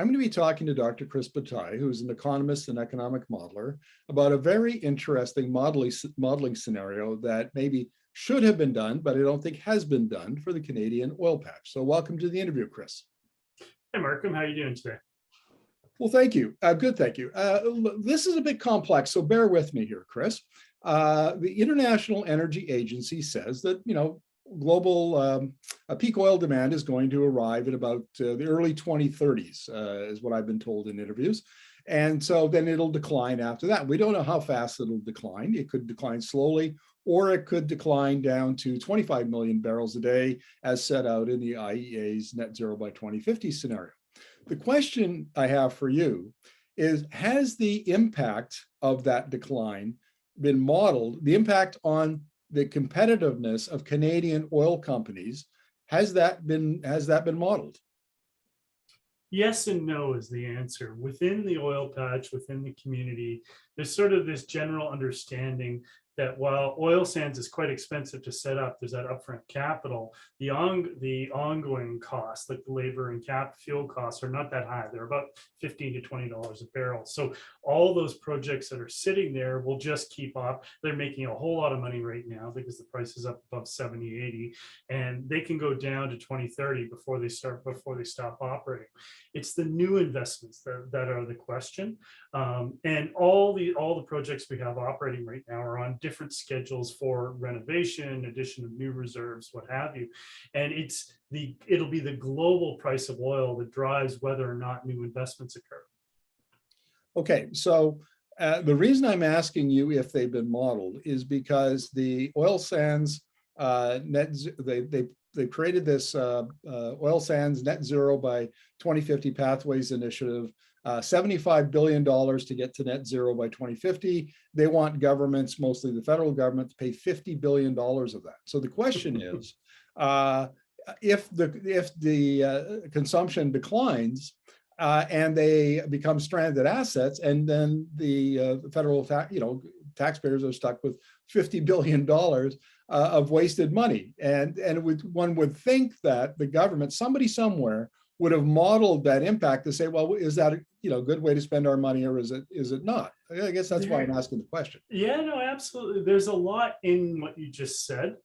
I'm going to be talking to Dr. Chris Bataille, who's an economist and economic modeler, about a very interesting modeling scenario that maybe should have been done, but I don't think has been done for the Canadian oil patch. So welcome to the interview, Chris. Hey, Markham, how are you doing today? Well, thank you. Good, thank you. This is a bit complex, so bear with me here, Chris. The International Energy Agency says that, global peak oil demand is going to arrive at about the early 2030s, is what I've been told in interviews. And so then it'll decline after that. We don't know how fast it'll decline. It could decline slowly, or it could decline down to 25 million barrels a day, as set out in the IEA's net zero by 2050 scenario. The question I have for you is, has the impact of that decline been modeled, the impact on the competitiveness of Canadian oil companies, has that been modeled? Yes and no is the answer. Within the oil patch, within the community, there's sort of this general understanding that while oil sands is quite expensive to set up, there's that upfront capital, the ongoing costs, like the labor and fuel costs, are not that high. They're about $15 to $20 a barrel. So all those projects that are sitting there will just keep up. They're making a whole lot of money right now because the price is up above 70, 80, and they can go down to 2030 before they stop operating. It's the new investments that are the question. And all the projects we have operating right now are on different schedules for renovation, addition of new reserves, what have you. And it'll be the global price of oil that drives whether or not new investments occur. Okay, so the reason I'm asking you if they've been modeled is because the oil sands they created this oil sands net zero by 2050 pathways initiative, $75 billion to get to net zero by 2050. They want governments, mostly the federal government, to pay $50 billion of that. So the question is, if the consumption declines and they become stranded assets, and then the federal taxpayers are stuck with $50 billion of wasted money. And one would think that the government, somebody somewhere, would have modeled that impact to say, well, is that a good way to spend our money, or is it not? I guess that's why I'm asking the question. Yeah, no, absolutely. There's a lot in what you just said.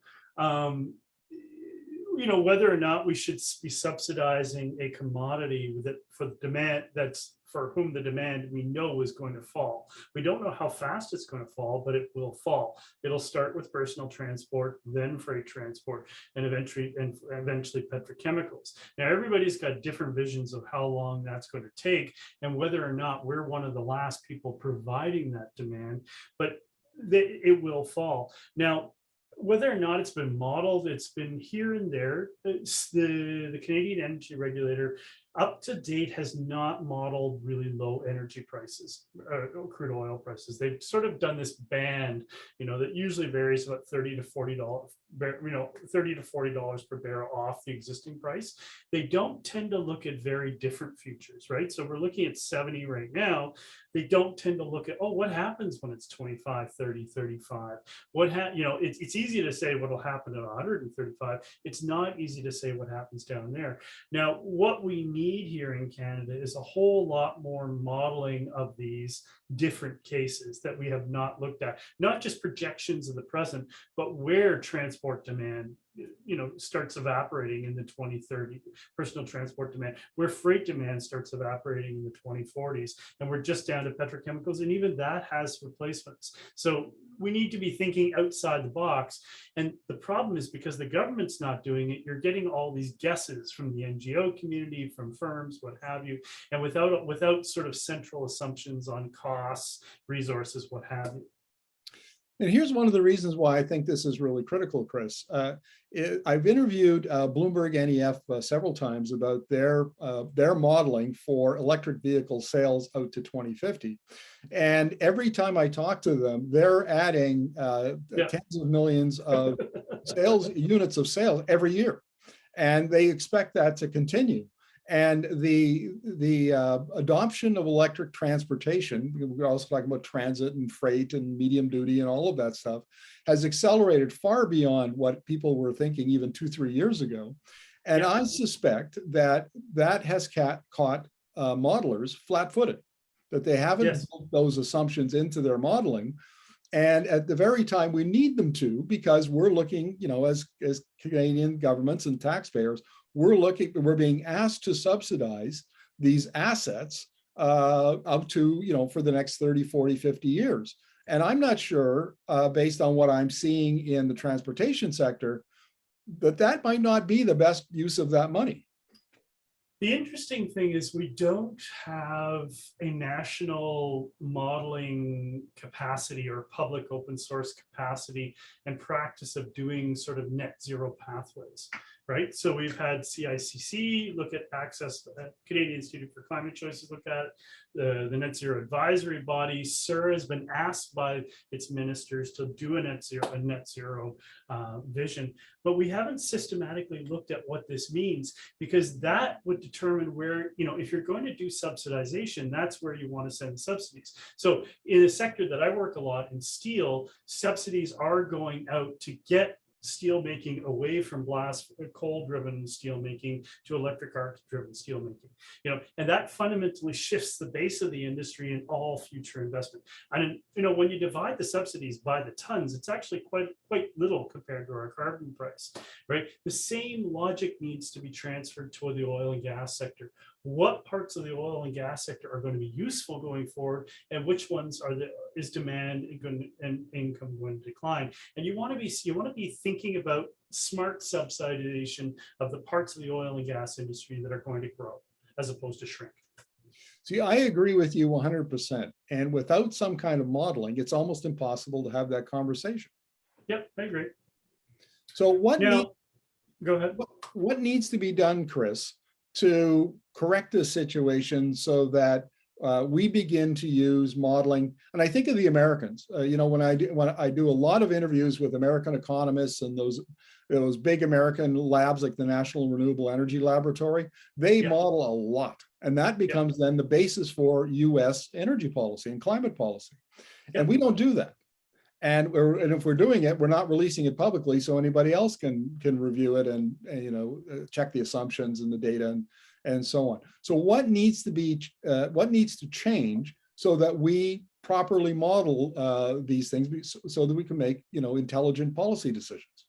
Whether or not we should be subsidizing a commodity for demand for whom the demand we know is going to fall. We don't know how fast it's going to fall, but it will fall. It'll start with personal transport, then freight transport, and eventually petrochemicals. Now, everybody's got different visions of how long that's going to take and whether or not we're one of the last people providing that demand, but it will fall. Now, whether or not it's been modeled, it's been here and there. The Canadian Energy Regulator up to date has not modeled really low energy prices, crude oil prices. They've sort of done this band, that usually varies about $30 to $40, $30 to $40 per barrel off the existing price. They don't tend to look at very different futures, right? So we're looking at 70 right now. They don't tend to look at, what happens when it's 25, 30, 35? It's easy to say what will happen at 135. It's not easy to say what happens down there. Now, what we need here in Canada is a whole lot more modeling of these different cases that we have not looked at, not just projections of the present, but where transport demand starts evaporating in the 2030, personal transport demand, where freight demand starts evaporating in the 2040s, and we're just down to petrochemicals, and even that has replacements. So we need to be thinking outside the box. And the problem is, because the government's not doing it, you're getting all these guesses from the NGO community, from firms, what have you, and without sort of central assumptions on costs, resources, what have you. And here's one of the reasons why I think this is really critical, Chris. I've interviewed Bloomberg NEF several times about their modeling for electric vehicle sales out to 2050. And every time I talk to them, they're adding tens of millions of units of sales every year. And they expect that to continue. And the adoption of electric transportation, we're also talking about transit and freight and medium duty and all of that stuff, has accelerated far beyond what people were thinking even 2-3 years ago. And I suspect that has caught modelers flat-footed, that they haven't Yes. built those assumptions into their modeling. And at the very time we need them to, because we're looking, as Canadian governments and taxpayers, we're being asked to subsidize these assets up to, for the next 30, 40, 50 years. And I'm not sure, based on what I'm seeing in the transportation sector, that might not be the best use of that money. The interesting thing is we don't have a national modeling capacity or public open source capacity and practice of doing sort of net zero pathways, right? So we've had CICC look at access, Canadian Institute for Climate Choices look at the net zero advisory body. SUR has been asked by its ministers to do a net zero vision, but we haven't systematically looked at what this means, because that would determine where, if you're going to do subsidization, that's where you want to send subsidies. So in a sector that I work a lot in steel, subsidies are going out to get steel making away from coal-driven steel making to electric arc-driven steel making, and that fundamentally shifts the base of the industry in all future investment. And when you divide the subsidies by the tons, it's actually quite little compared to our carbon price, right? The same logic needs to be transferred to the oil and gas sector. What parts of the oil and gas sector are going to be useful going forward, and which ones is demand and income going to decline? And you want to be thinking about smart subsidization of the parts of the oil and gas industry that are going to grow, as opposed to shrink. See, I agree with you 100%. And without some kind of modeling, it's almost impossible to have that conversation. Yep, I agree. So go ahead. What needs to be done, Chris, to correct this situation so that we begin to use modeling? And I think of the Americans. When I do a lot of interviews with American economists and those big American labs like the National Renewable Energy Laboratory, they model a lot, and that becomes then the basis for U.S. energy policy and climate policy. And we don't do that. And if we're doing it, we're not releasing it publicly so anybody else can review it and check the assumptions and the data and so on. So what needs to change so that we properly model these things so that we can make intelligent policy decisions?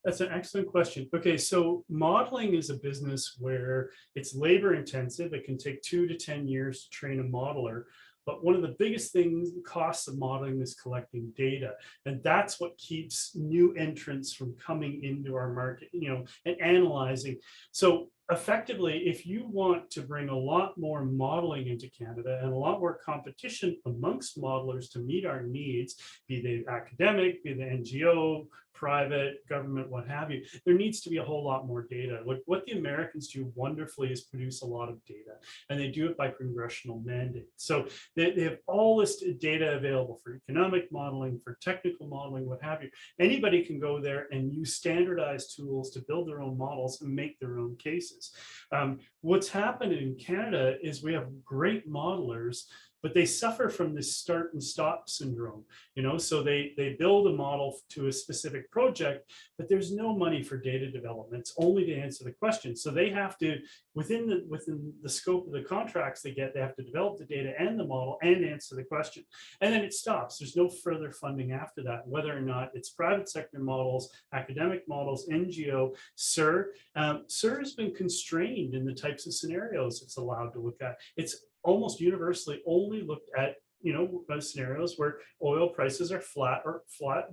That's an excellent question. Okay, so modeling is a business where it's labor intensive. It can take 2 to 10 years to train a modeler. But one of the biggest costs of modeling is collecting data. And that's what keeps new entrants from coming into our market, and analyzing. So effectively, if you want to bring a lot more modeling into Canada and a lot more competition amongst modelers to meet our needs, be they academic, be they NGO, private, government, what have you, there needs to be a whole lot more data. What the Americans do wonderfully is produce a lot of data, and they do it by congressional mandate. So they have all this data available for economic modeling, for technical modeling, what have you. Anybody can go there and use standardized tools to build their own models and make their own cases. What's happened in Canada is we have great modelers, but they suffer from this start and stop syndrome, so they build a model to a specific project, but there's no money for data development. It's only to answer the question. So they have to, within the scope of the contracts they have to develop the data and the model and answer the question. And then it stops. There's no further funding after that, whether or not it's private sector models, academic models, NGO, SUR. SUR has been constrained in the types of scenarios it's allowed to look at. It's almost universally only looked at scenarios where oil prices are flat,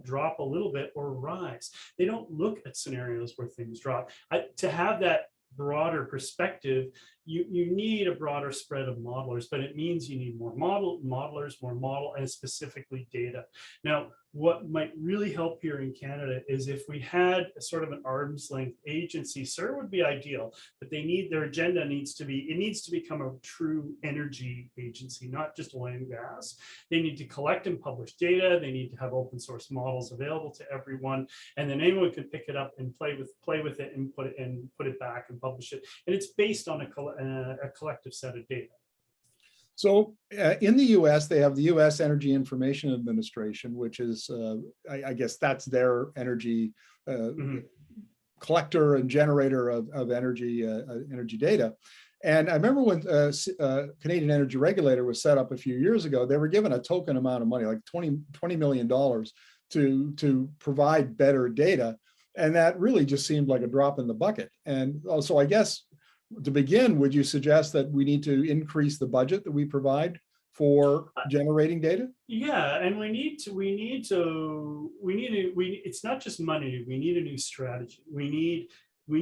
drop a little bit, or rise. They don't look at scenarios where things drop. To have that broader perspective, you need a broader spread of modelers, but it means you need more modelers, more model, and specifically data. Now, what might really help here in Canada is if we had a sort of an arm's length agency. SUR would be ideal, but their agenda needs to become a true energy agency, not just oil and gas. They need to collect and publish data. They need to have open source models available to everyone, and then anyone can pick it up and play with it and put it back and publish it. And it's based on a collective set of data. So in the US, they have the US Energy Information Administration, which is, I guess that's their energy collector and generator of energy data. And I remember when Canadian Energy Regulator was set up a few years ago, they were given a token amount of money, like $20 million to provide better data. And that really just seemed like a drop in the bucket. And so I guess to begin, would you suggest that we need to increase the budget that we provide for generating data? Yeah, and it's not just money, we need a new strategy. We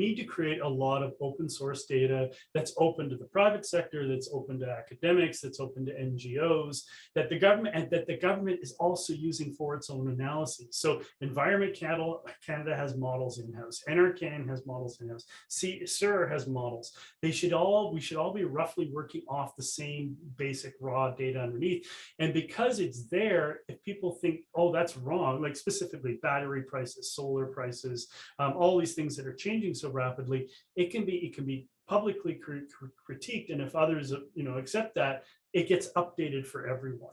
need to create a lot of open source data that's open to the private sector, that's open to academics, that's open to NGOs, that the government is also using for its own analyses. So Environment Canada has models in-house, NRCan has models in-house, CSIR has models. We should all be roughly working off the same basic raw data underneath. And because it's there, if people think, oh, that's wrong, like specifically battery prices, solar prices, all these things that are changing so rapidly, it can be publicly critiqued, and if others accept that, it gets updated for everyone.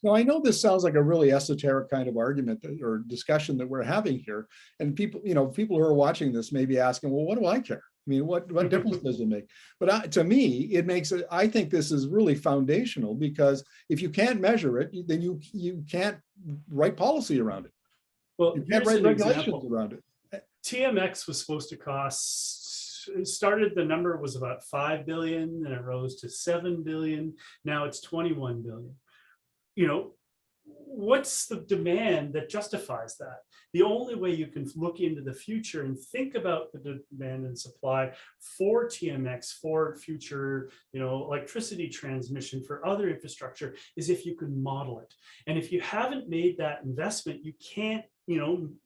Now, I know this sounds like a really esoteric kind of argument or discussion that we're having here, and people who are watching this may be asking, well, what do I care? I mean, what difference does it make? But to me, it makes it. I think this is really foundational, because if you can't measure it, then you can't write policy around it. Well, you can't write regulations around it. TMX was supposed to cost, the number was about 5 billion, and it rose to 7 billion. Now it's 21 billion. What's the demand that justifies that? The only way you can look into the future and think about the demand and supply for TMX, for future, electricity transmission, for other infrastructure, is if you can model it. And if you haven't made that investment, you can't,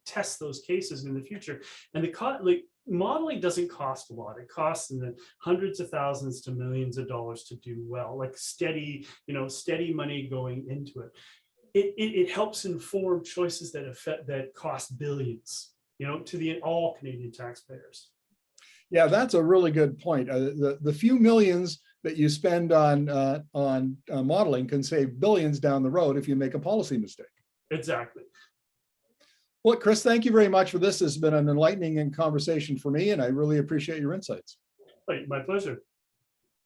test those cases in the future. And modeling doesn't cost a lot. It costs in the hundreds of thousands to millions of dollars to do well, like steady money going into it. It helps inform choices that cost billions, to all Canadian taxpayers. Yeah, that's a really good point. The few millions that you spend on modeling can save billions down the road if you make a policy mistake. Exactly. Well, Chris, thank you very much for this. This has been an enlightening conversation for me, and I really appreciate your insights. My pleasure.